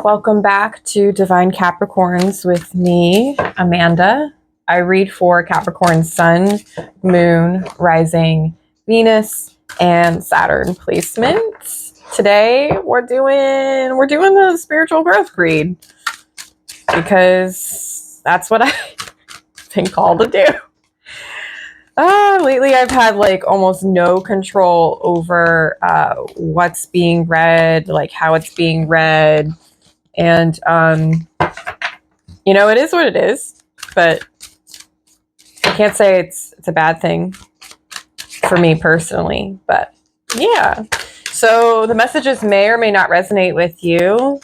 Welcome back to Divine Capricorns with me, Amanda. I read for Capricorn Sun, Moon, Rising, Venus, and Saturn placements. Today we're doing the spiritual growth read because that's what I've been called to do. Lately I've had like almost no control over what's being read, like how it's being read. And, it is what it is, but I can't say it's a bad thing for me personally, but yeah. So the messages may or may not resonate with you.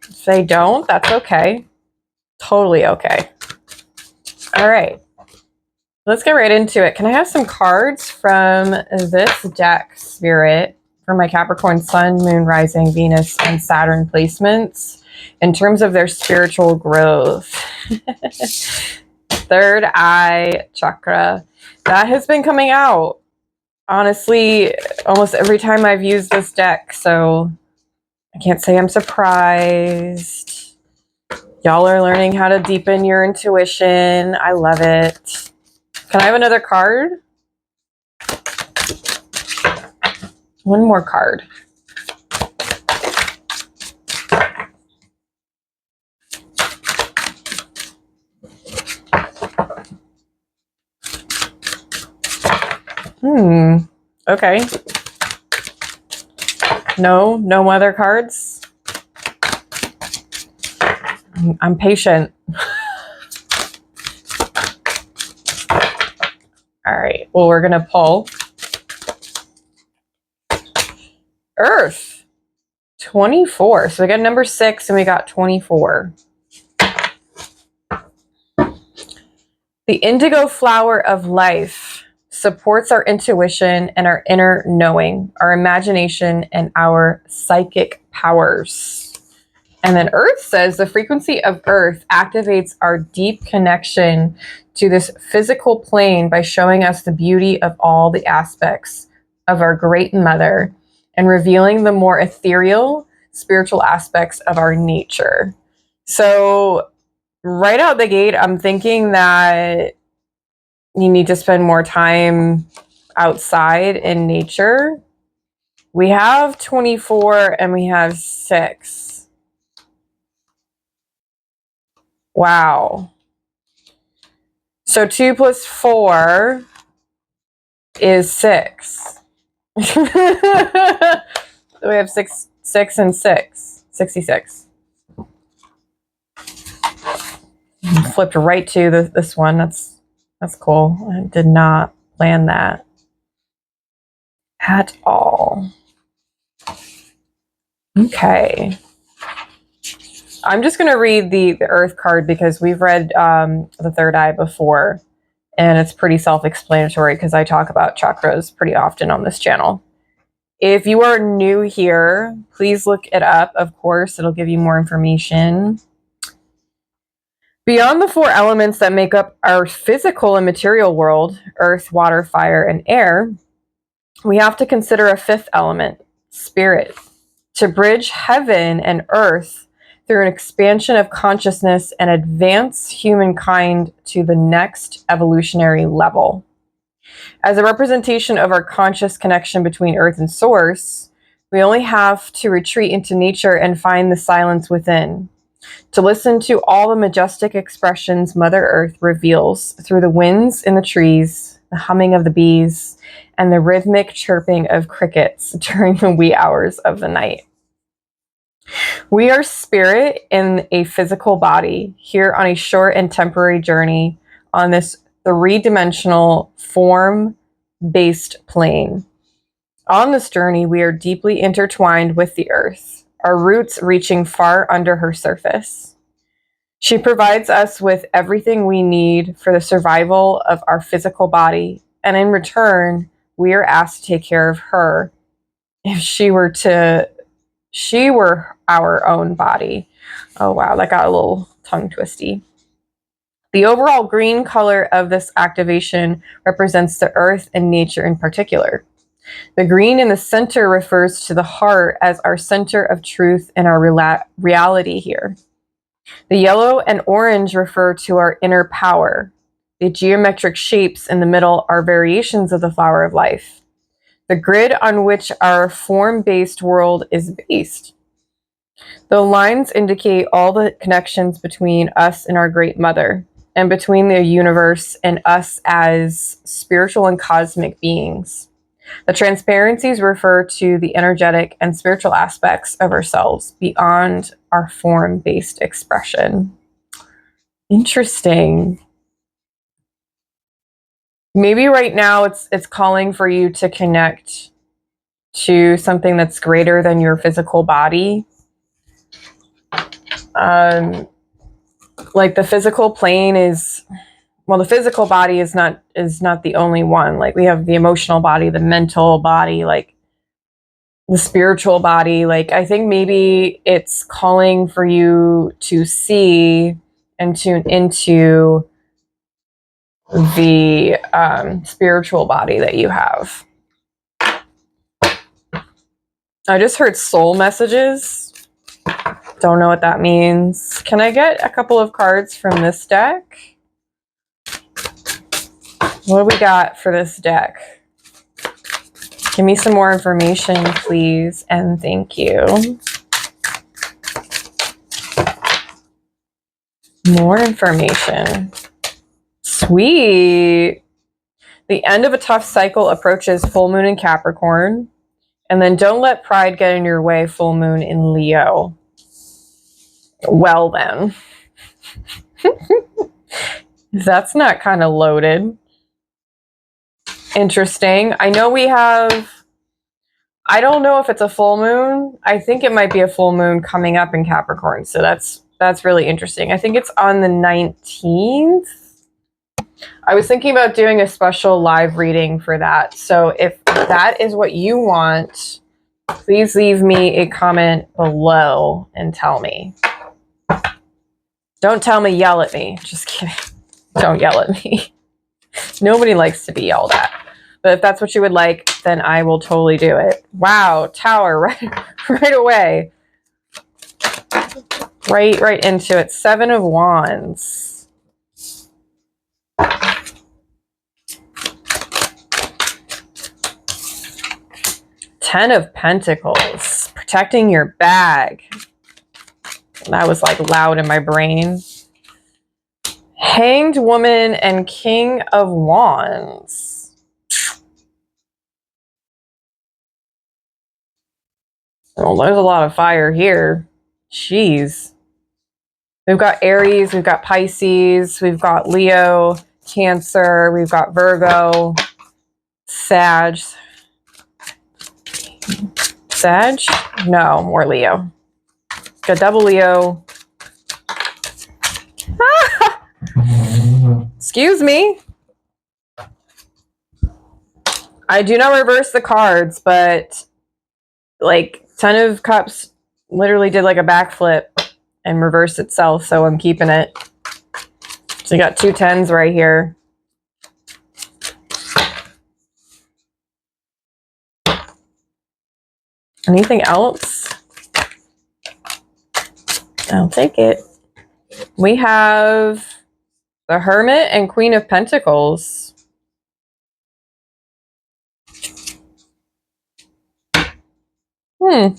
If they don't, that's okay. Totally okay. All right. Let's get right into it. Can I have some cards from this deck, Spirit, for my Capricorn Sun, Moon, Rising, Venus, and Saturn placements in terms of their spiritual growth? Third eye chakra. That has been coming out, honestly, almost every time I've used this deck, so I can't say I'm surprised. Y'all are learning how to deepen your intuition. I love it. Can I have another card? One more card. Okay. No other cards? I'm patient. All right. Well, we're going to pull Earth 24. So we got number 6 and we got 24. The indigo flower of life supports our intuition and our inner knowing, our imagination, and our psychic powers. And then Earth says the frequency of Earth activates our deep connection to this physical plane by showing us the beauty of all the aspects of our Great Mother and revealing the more ethereal, spiritual aspects of our nature. So right out the gate, I'm thinking that you need to spend more time outside in nature. We have 24 and we have 6. Wow. So 2 plus 4 is 6. So we have 6 and 6. 66. Flipped right to this one. That's cool. I did not plan that at all. Okay. I'm just going to read the Earth card because we've read the third eye before, and it's pretty self-explanatory because I talk about chakras pretty often on this channel. If you are new here, please look it up. Of course, it'll give you more information. Beyond the 4 elements that make up our physical and material world, earth, water, fire, and air, we have to consider a 5th element, spirit, to bridge heaven and earth through an expansion of consciousness and advance humankind to the next evolutionary level. As a representation of our conscious connection between earth and source, we only have to retreat into nature and find the silence within, to listen to all the majestic expressions Mother Earth reveals through the winds in the trees, the humming of the bees, and the rhythmic chirping of crickets during the wee hours of the night. We are spirit in a physical body, here on a short and temporary journey on this 3-dimensional form-based plane. On this journey, we are deeply intertwined with the earth, our roots reaching far under her surface. She provides us with everything we need for the survival of our physical body, and in return, we are asked to take care of her if she were our own body. Oh wow, that got a little tongue twisty. The overall green color of this activation represents the earth and nature in particular. The green in the center refers to the heart as our center of truth and our reality here. The yellow and orange refer to our inner power. The geometric shapes in the middle are variations of the flower of life, the grid on which our form-based world is based. The lines indicate all the connections between us and our Great Mother, and between the universe and us as spiritual and cosmic beings. The transparencies refer to the energetic and spiritual aspects of ourselves beyond our form-based expression. Interesting. Maybe right now it's calling for you to connect to something that's greater than your physical body. Like the physical plane is, well, the physical body is not the only one. Like we have the emotional body, the mental body, like the spiritual body. Like I think maybe it's calling for you to see and tune into the spiritual body that you have. I just heard soul messages. Don't know what that means. Can I get a couple of cards from this deck? What do we got for this deck? Give me some more information, please, and thank you. More information. Sweet. The end of a tough cycle approaches full moon in Capricorn. And then don't let pride get in your way, full moon in Leo. Well then. That's not kind of loaded. Interesting. I know we have, I don't know if it's a full moon. I think it might be a full moon coming up in Capricorn. So that's really interesting. I think it's on the 19th. I was thinking about doing a special live reading for that. So if that is what you want, please leave me a comment below and tell me. Don't tell me, yell at me. Just kidding. Don't yell at me. Nobody likes to be yelled at. But if that's what you would like, then I will totally do it. Wow, Tower, right away. Right into it. 7 of Wands. Ten of Pentacles. Protecting your bag. That was like loud in my brain. Hanged Woman and King of Wands. Well, there's a lot of fire here. Jeez. We've got Aries, we've got Pisces, we've got Leo, Cancer, we've got Virgo, Sag. Sag? No, more Leo. Got double Leo. Excuse me. I do not reverse the cards, but like 10 of Cups literally did like a backflip and reversed itself, so I'm keeping it. So you got 2 10s right here. Anything else? I'll take it. We have the Hermit and Queen of Pentacles. All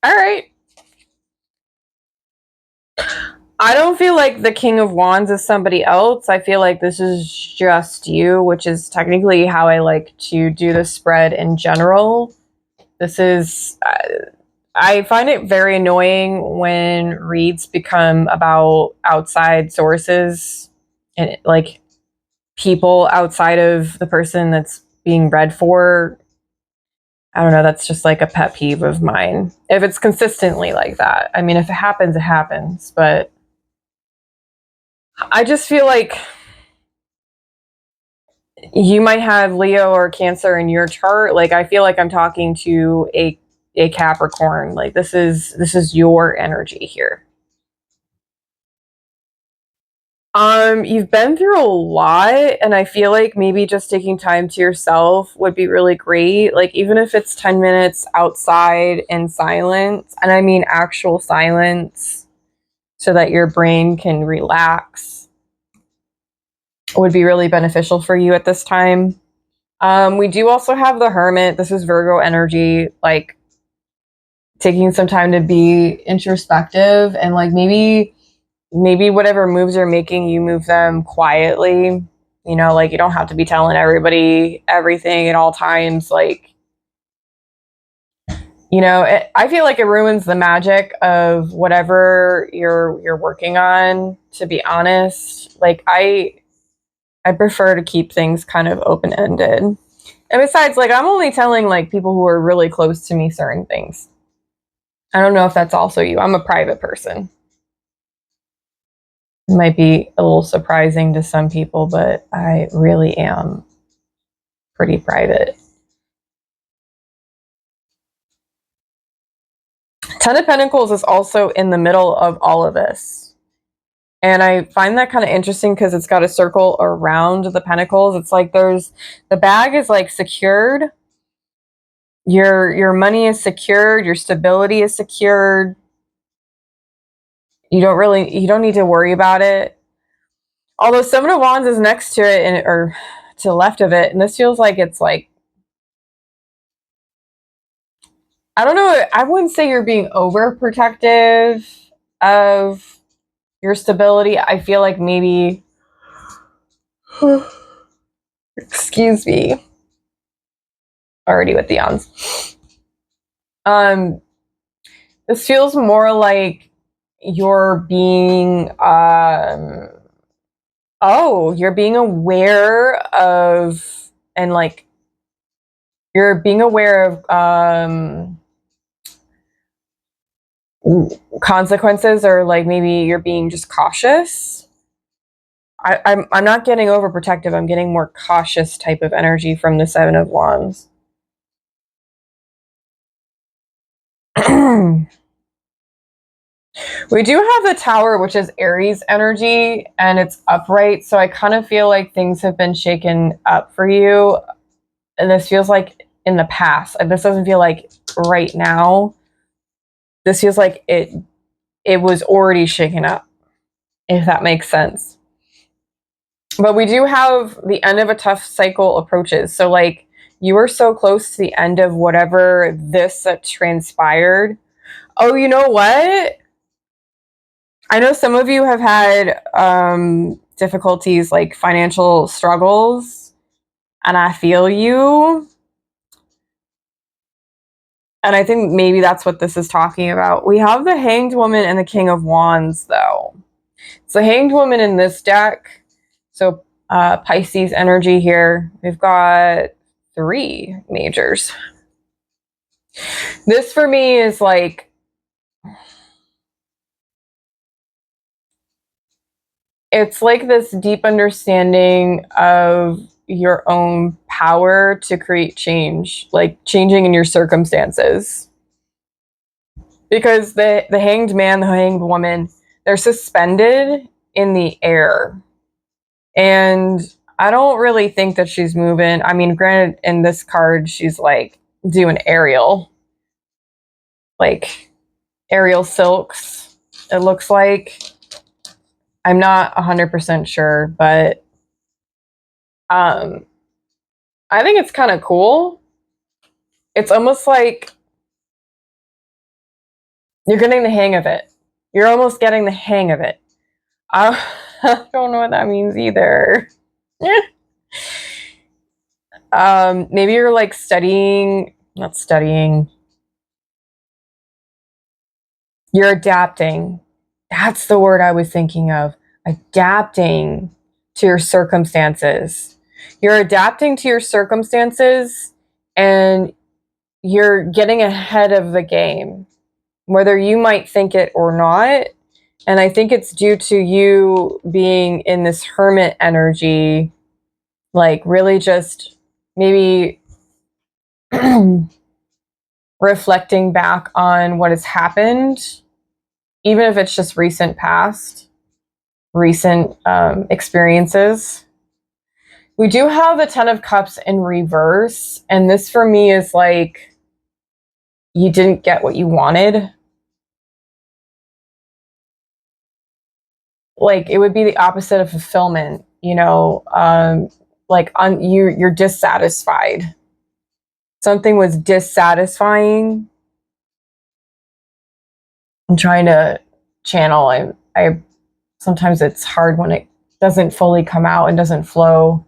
right. I don't feel like the King of Wands is somebody else. I feel like this is just you, which is technically how I like to do the spread in general. This is, I find it very annoying when reads become about outside sources and like people outside of the person that's being read for. I don't know, that's just like a pet peeve of mine. If it's consistently like that. I mean, if it happens, it happens. But I just feel like you might have Leo or Cancer in your chart. Like, I feel like I'm talking to a Capricorn. Like, this is your energy here. You've been through a lot, and I feel like maybe just taking time to yourself would be really great. Like, even if it's 10 minutes outside in silence, and I mean actual silence, so that your brain can relax, would be really beneficial for you at this time. We do also have the Hermit. This is Virgo energy, like taking some time to be introspective and like maybe whatever moves you're making, you move them quietly. You know, like you don't have to be telling everybody everything at all times. Like, you know, I feel like it ruins the magic of whatever you're working on, to be honest. Like I prefer to keep things kind of open-ended. And besides, like I'm only telling like people who are really close to me certain things. I don't know if that's also you. I'm a private person. It might be a little surprising to some people, but I really am pretty private. Ten of Pentacles is also in the middle of all of this. And I find that kind of interesting because it's got a circle around the pentacles. It's like the bag is like secured. Your money is secured, your stability is secured. You don't need to worry about it. Although Seven of Wands is next to it or to the left of it, and this feels like it's like, I don't know, I wouldn't say you're being overprotective of your stability. I feel like maybe excuse me. Already with the yawns. This feels more like you're being you're being aware of, and like you're being aware of consequences, or like maybe you're being just cautious. I'm not getting overprotective. I'm getting more cautious type of energy from the Seven of Wands. We do have the Tower, which is Aries energy, and it's upright. So I kind of feel like things have been shaken up for you. And this feels like in the past. And this doesn't feel like right now. This feels like it was already shaken up, if that makes sense. But we do have the end of a tough cycle approaches. So like you were so close to the end of whatever this that transpired. Oh, you know what? I know some of you have had difficulties, like financial struggles, and I feel you. And I think maybe that's what this is talking about. We have the Hanged Woman and the King of Wands, though. It's the Hanged Woman in this deck. So Pisces energy here. We've got 3 majors. This for me is like, it's like this deep understanding of your own power to create change, like changing in your circumstances. Because the hanged man, the hanged woman, they're suspended in the air. And I don't really think that she's moving. I mean, granted, in this card, she's like doing aerial. Like aerial silks, it looks like. I'm not 100% sure, but I think it's kind of cool. It's almost like you're getting the hang of it. You're almost getting the hang of it. I don't know what that means either. Maybe you're like not studying. You're adapting. That's the word I was thinking of. Adapting to your circumstances. You're adapting to your circumstances and you're getting ahead of the game, whether you might think it or not. And I think it's due to you being in this hermit energy, like really just maybe reflecting back on what has happened, even if it's just recent past. recent experiences. We do have the Ten of Cups in reverse, and this for me is like you didn't get what you wanted. Like it would be the opposite of fulfillment, you know, you're dissatisfied. Something was dissatisfying. I'm trying to channel. I sometimes it's hard when it doesn't fully come out and doesn't flow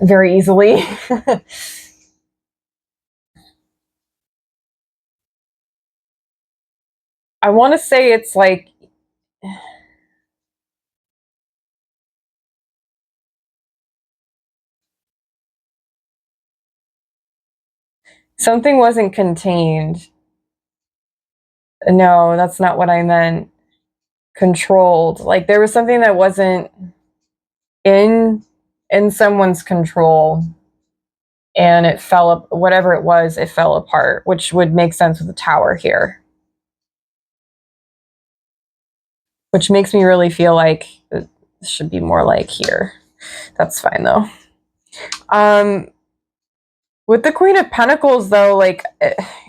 very easily. I want to say it's like something wasn't contained. No, that's not what I meant. Controlled. Like there was something that wasn't in someone's control, and it fell up. Whatever it was, it fell apart, which would make sense with the tower here. Which makes me really feel like it should be more like here. That's fine though. With the Queen of Pentacles though, like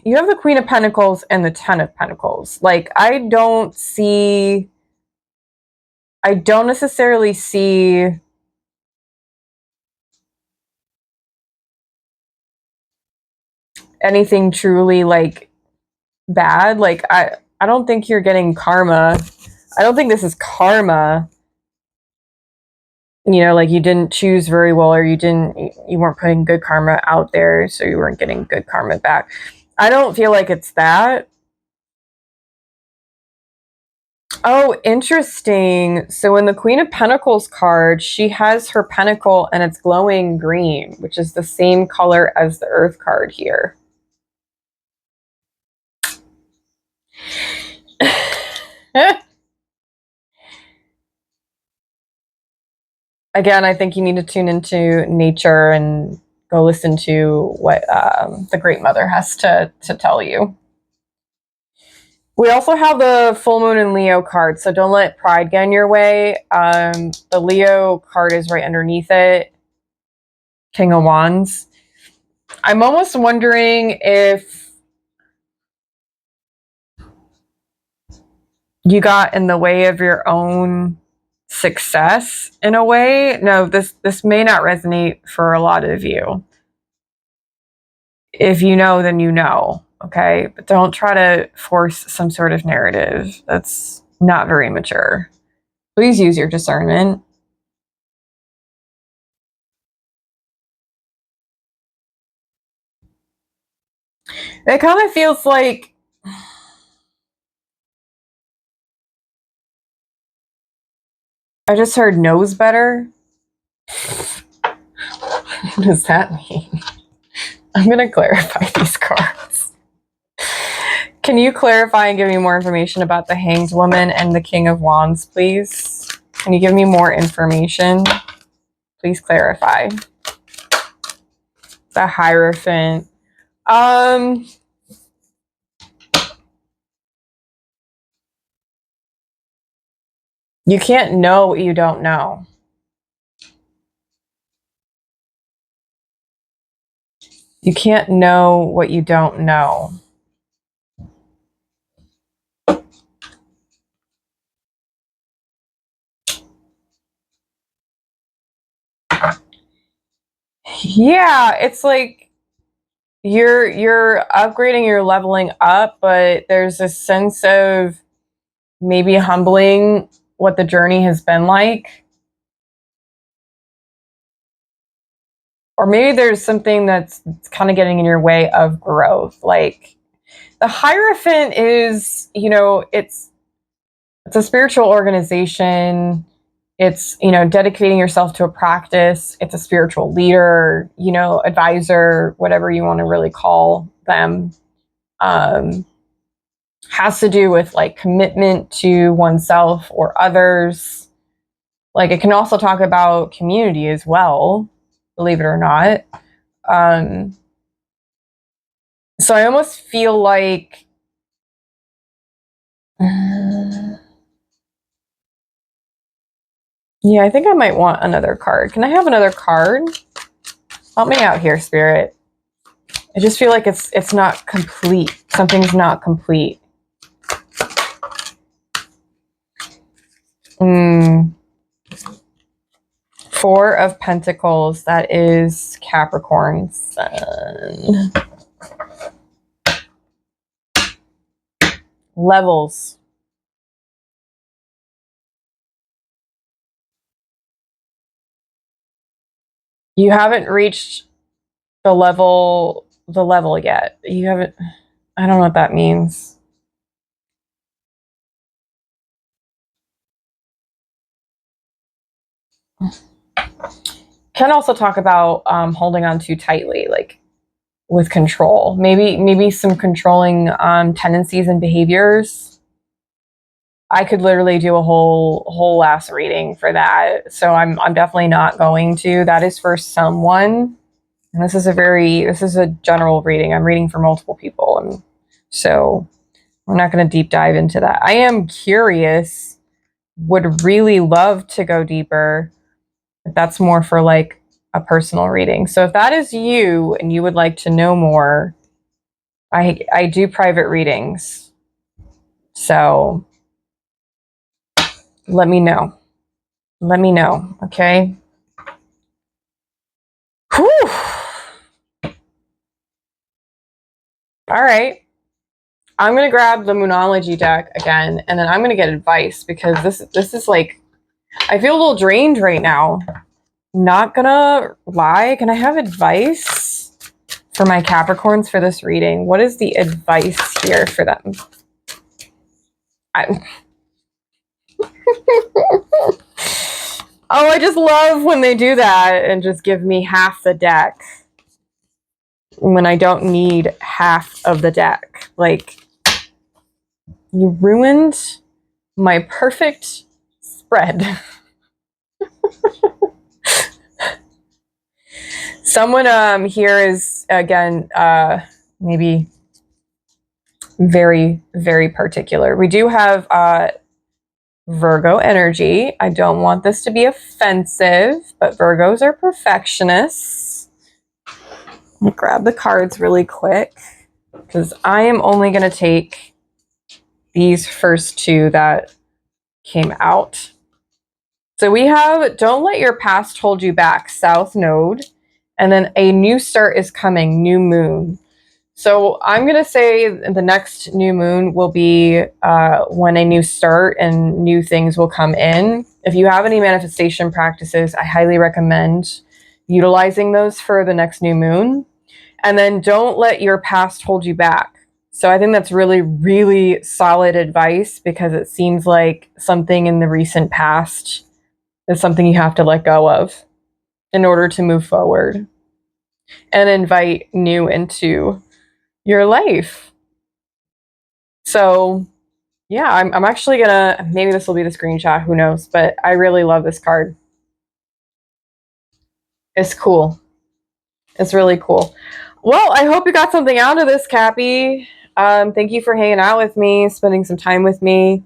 you have the Queen of Pentacles and the Ten of Pentacles. Like I don't necessarily see anything truly like bad. Like I don't think you're getting karma. I don't think this is karma. You know, like you didn't choose very well, or you weren't putting good karma out there, so you weren't getting good karma back. I don't feel like it's that. Oh, interesting. So in the Queen of Pentacles card, she has her pentacle and it's glowing green, which is the same color as the Earth card here. Again, I think you need to tune into nature and go listen to what the Great Mother has to tell you. We also have the Full Moon and Leo card, so don't let pride get in your way. The Leo card is right underneath it. King of Wands. I'm almost wondering if you got in the way of your own success in a way. No, this may not resonate for a lot of you. If you know, then you know, okay? But don't try to force some sort of narrative. That's not very mature. Please use your discernment. It kind of feels like I just heard knows better. What does that mean? I'm going to clarify these cards. Can you clarify and give me more information about the Hanged Woman and the King of Wands, please? Can you give me more information? Please clarify. The Hierophant. You can't know what you don't know. You can't know what you don't know. Yeah, it's like you're upgrading, you're leveling up, but there's a sense of maybe humbling what the journey has been like. Or maybe there's something that's kind of getting in your way of growth. Like the Hierophant is, you know, it's a spiritual organization. It's, you know, dedicating yourself to a practice. It's a spiritual leader, you know, advisor, whatever you want to really call them. Has to do with like commitment to oneself or others. Like it can also talk about community as well, believe it or not. So I almost feel like Yeah, I think I might want another card. Can I have another card? Help me out here, Spirit. I just feel like it's not complete. Something's not complete. Four of Pentacles. That is Capricorn Sun. Levels. You haven't reached the level yet. You haven't, I don't know what that means. Can also talk about holding on too tightly, like with control. Maybe some controlling tendencies and behaviors. I could literally do a whole ass reading for that. So I'm definitely not going to. That is for someone. And this is a general reading. I'm reading for multiple people. And so we're not going to deep dive into that. I am curious, would really love to go deeper. But that's more for like a personal reading. So if that is you and you would like to know more, I do private readings. So let me know. Let me know, okay? Whew. All right. I'm going to grab the Moonology deck again, and then I'm going to get advice because this is like, I feel a little drained right now. Not gonna lie. Can I have advice for my Capricorns for this reading? What is the advice here for them? Oh, I just love when they do that and just give me half the deck when I don't need half of the deck. Like, you ruined my perfect spread. Someone here is, again, maybe very, very particular. We do have Virgo energy. I don't want this to be offensive, but Virgos are perfectionists. I'll grab the cards really quick because I am only going to take these first two that came out. So we have Don't Let Your Past Hold You Back, South Node, and then A New Start is Coming, New Moon. So I'm going to say the next new moon will be when a new start and new things will come in. If you have any manifestation practices, I highly recommend utilizing those for the next new moon. And then don't let your past hold you back. So I think that's really, really solid advice because it seems like something in the recent past is something you have to let go of in order to move forward and invite new into your life. So yeah, I'm actually gonna, maybe this will be the screenshot, who knows, but I really love this card. It's cool. It's really cool. Well, I hope you got something out of this, Cappy. Thank you for hanging out with me, spending some time with me.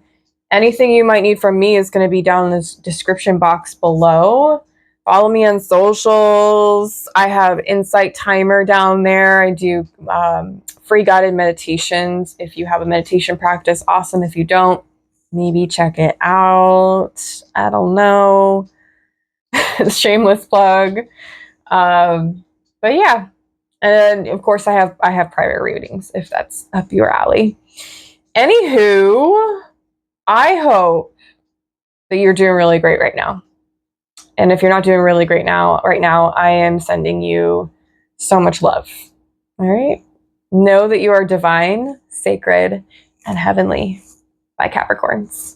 Anything you might need from me is going to be down in the description box below. Follow me on socials. I have Insight Timer down there. I do free guided meditations. If you have a meditation practice, awesome. If you don't, maybe check it out. I don't know. Shameless plug. But yeah. And of course I have private readings if that's up your alley. Anywho, I hope that you're doing really great right now. And if you're not doing really great right now, I am sending you so much love. All right? Know that you are divine, sacred, and heavenly. Bye, Capricorns.